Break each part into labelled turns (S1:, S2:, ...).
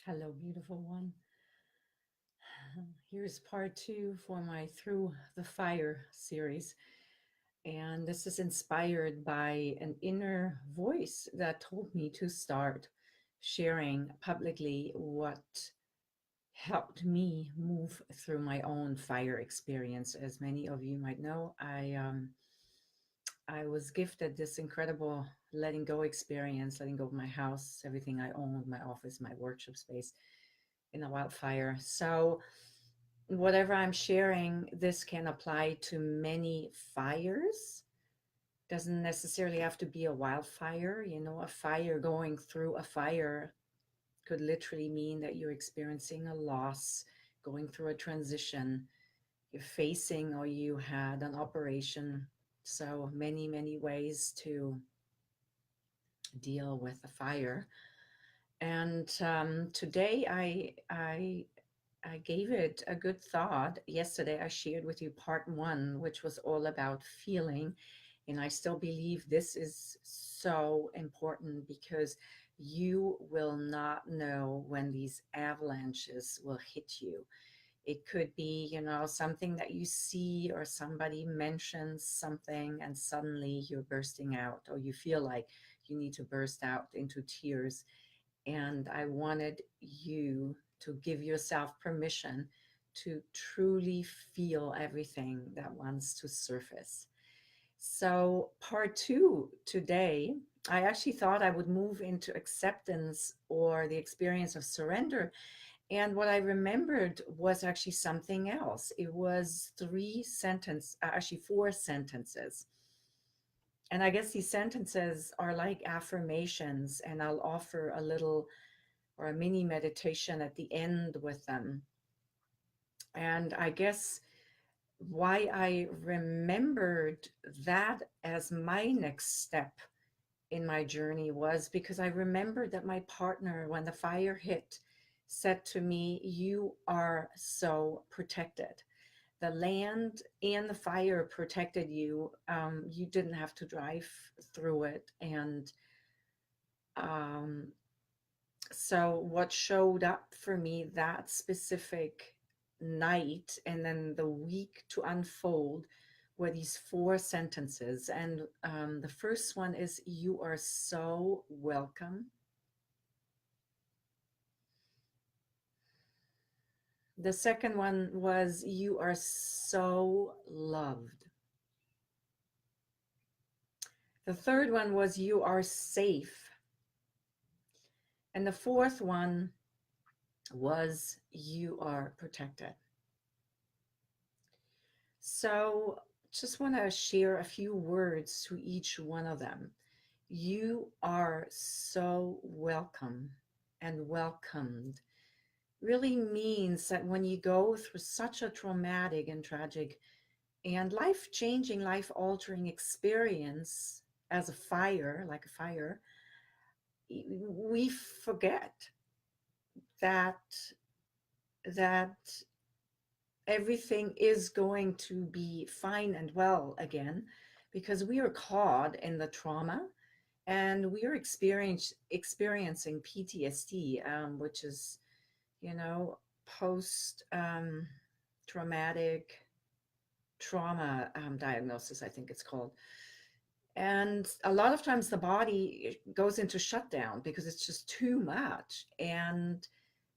S1: Hello, beautiful one. Here's part two for my Through the Fire series. And this is inspired by an inner voice that told me to start sharing publicly what helped me move through my own fire experience. As many of you might know, I was gifted this incredible letting go experience, letting go of my house, everything I owned, my office, my workshop space in a wildfire. So whatever I'm sharing, this can apply to many fires. Doesn't necessarily have to be a wildfire. A fire, going through a fire could literally mean that you're experiencing a loss, going through a transition, you're facing or you had an operation. So many, many ways to deal with a fire. And today I gave it a good thought. Yesterday, I shared with you part one, which was all about feeling. And I still believe this is so important because you will not know when these avalanches will hit you. It could be, something that you see or somebody mentions something and suddenly you're bursting out or you feel like you need to burst out into tears. And I wanted you to give yourself permission to truly feel everything that wants to surface. So, part two today, I actually thought I would move into acceptance or the experience of surrender. And what I remembered was actually something else. It was actually four sentences. And I guess these sentences are like affirmations, and I'll offer a little or a mini meditation at the end with them. And I guess why I remembered that as my next step in my journey was because I remembered that my partner, when the fire hit, said to me, "You are so protected. The land and the fire protected you. You didn't have to drive through it." And um, so what showed up for me that specific night and then the week to unfold were these four sentences. And the first one is, "You are so welcome." The second one was, "You are so loved." The third one was, "You are safe." And the fourth one was, "You are protected." So just want to share a few words to each one of them. You are so welcome and welcomed really means that when you go through such a traumatic and tragic and life changing, life altering experience as a fire, like a fire, we forget that that everything is going to be fine and well again because we are caught in the trauma and we are experiencing PTSD, which is, post traumatic trauma diagnosis, I think it's called. And a lot of times the body goes into shutdown because it's just too much and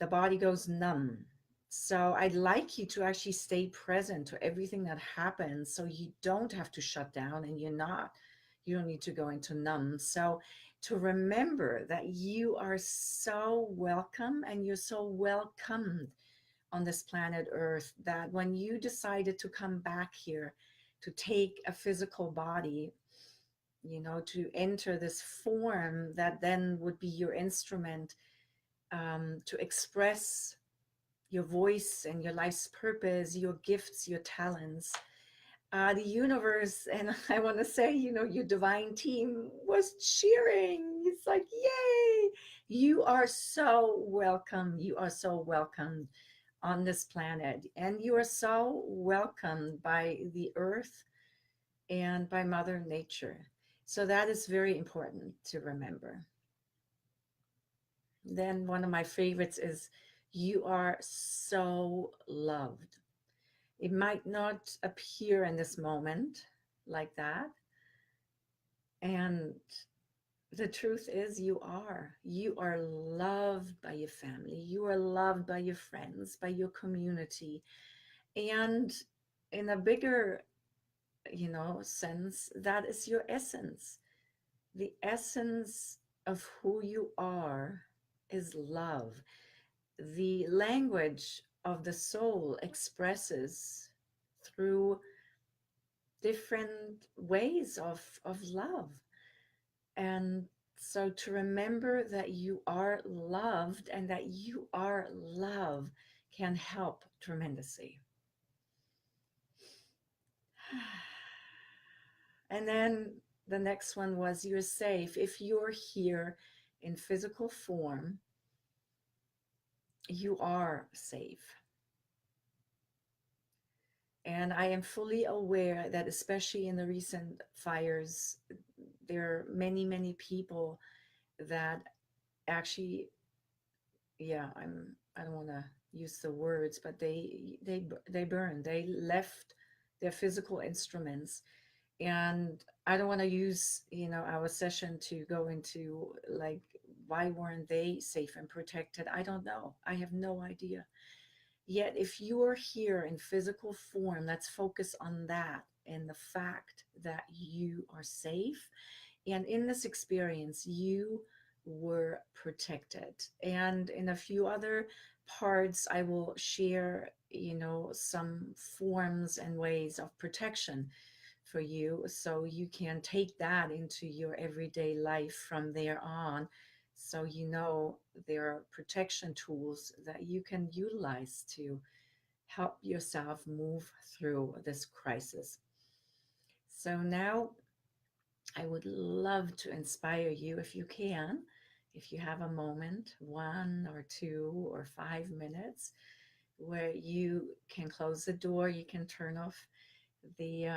S1: the body goes numb. So I'd like you to actually stay present to everything that happens so you don't have to shut down and you don't need to go into numb. So to remember that you are so welcome and you're so welcomed on this planet Earth, that when you decided to come back here to take a physical body, to enter this form that then would be your instrument to express your voice and your life's purpose, your gifts, your talents. The universe, and I want to say, your divine team was cheering. It's like, yay, you are so welcome. You are so welcomed on this planet, and you are so welcomed by the earth and by Mother Nature. So that is very important to remember. Then one of my favorites is, you are so loved. It might not appear in this moment like that. And the truth is, you are. You are loved by your family. You are loved by your friends, by your community. And in a bigger, sense, that is your essence. The essence of who you are is love. The language of the soul expresses through different ways of love. And so to remember that you are loved and that you are love can help tremendously. And then the next one was, you're safe. If you're here in physical form, you are safe. And I am fully aware that, especially in the recent fires, there are many, many people that actually, yeah, I don't want to use the words, but they burned. They left their physical instruments. And I don't want to use, our session to go into like, why weren't they safe and protected? I don't know. I have no idea. Yet, if you are here in physical form, let's focus on that and the fact that you are safe. And in this experience, you were protected. And in a few other parts, I will share, some forms and ways of protection for you, so you can take that into your everyday life from there on. So there are protection tools that you can utilize to help yourself move through this crisis. So now I would love to inspire you, if you can, if you have a moment, 1 or 2 or 5 minutes, where you can close the door, you can turn off the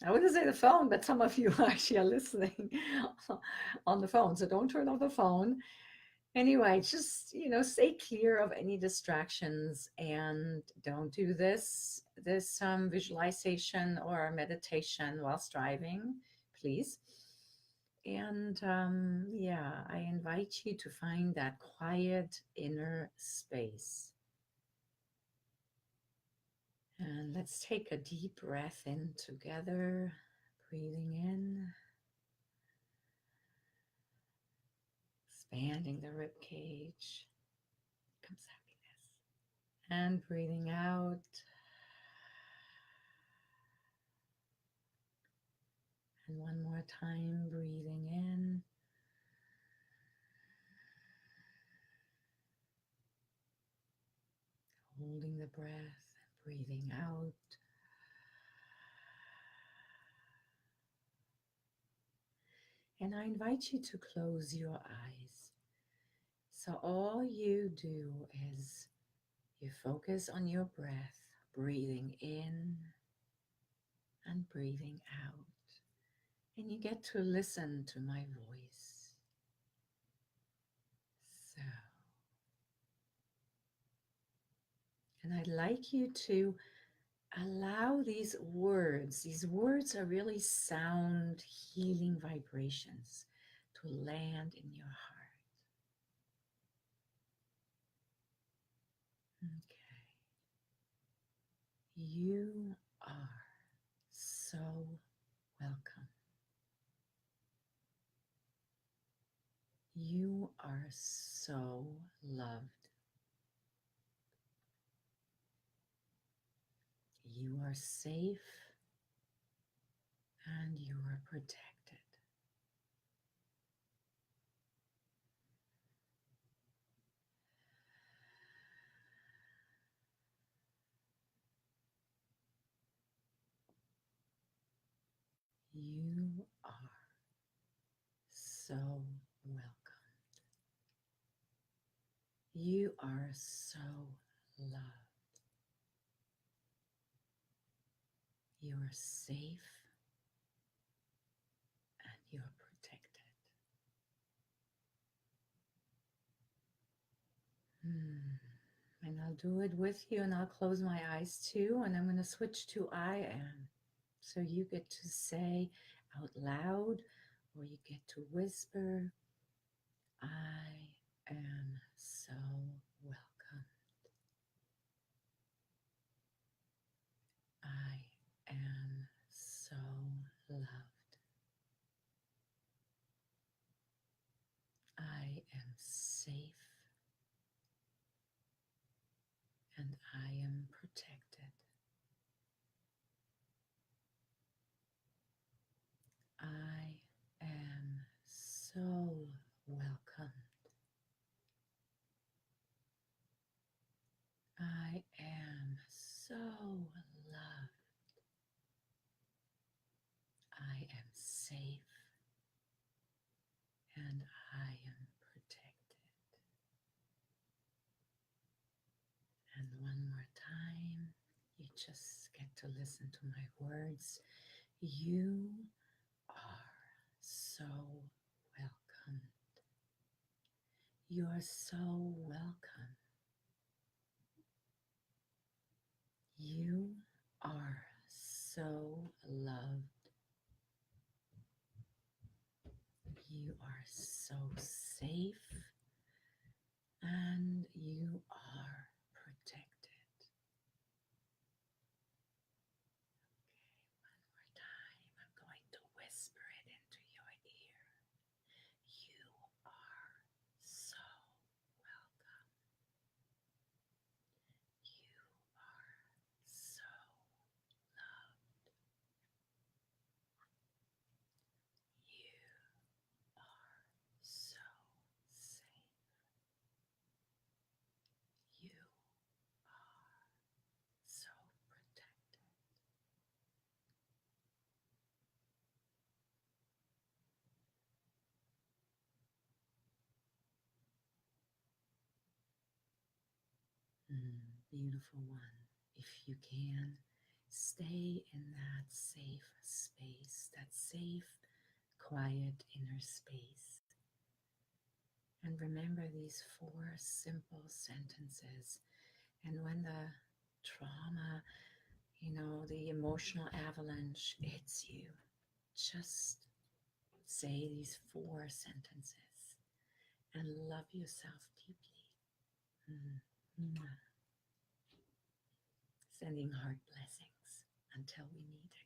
S1: I wouldn't say the phone, but some of you actually are listening on the phone. So don't turn off the phone. Anyway, just, stay clear of any distractions, and don't do this visualization or meditation whilst driving, please. And yeah, I invite you to find that quiet inner space. And let's take a deep breath in together, breathing in, expanding the rib cage, comes happiness, and breathing out. And one more time, breathing in, holding the breath, and breathing out. And I invite you to close your eyes. So all you do is you focus on your breath, breathing in and breathing out. And you get to listen to my voice. So, and I'd like you to allow these words. These words are really sound healing vibrations to land in your heart. Okay. You are so welcome. You are so loved. You are safe and you are protected. You are so welcome. You are so loved. You are safe and you are protected. I'll do it with you and I'll close my eyes too. And I'm going to switch to I am. So you get to say out loud or you get to whisper, I am so welcome. I am so loved. I am safe and I am protected. I am so welcomed. I am so loved. I am safe and I am protected. And one more time, you just get to listen to my words. You are so welcome. You are so welcome. You are so loved. You are so safe and you are protected. Okay, one more time. I'm going to whisper it into your ear. You are so welcome. You are so loved. You are so safe. You are so protected. Beautiful one. If you can, stay in that safe space, that safe, quiet inner space. And remember these 4 simple sentences. And when the trauma, the emotional avalanche hits you, just say these 4 sentences and love yourself deeply. Sending heart blessings until we meet again.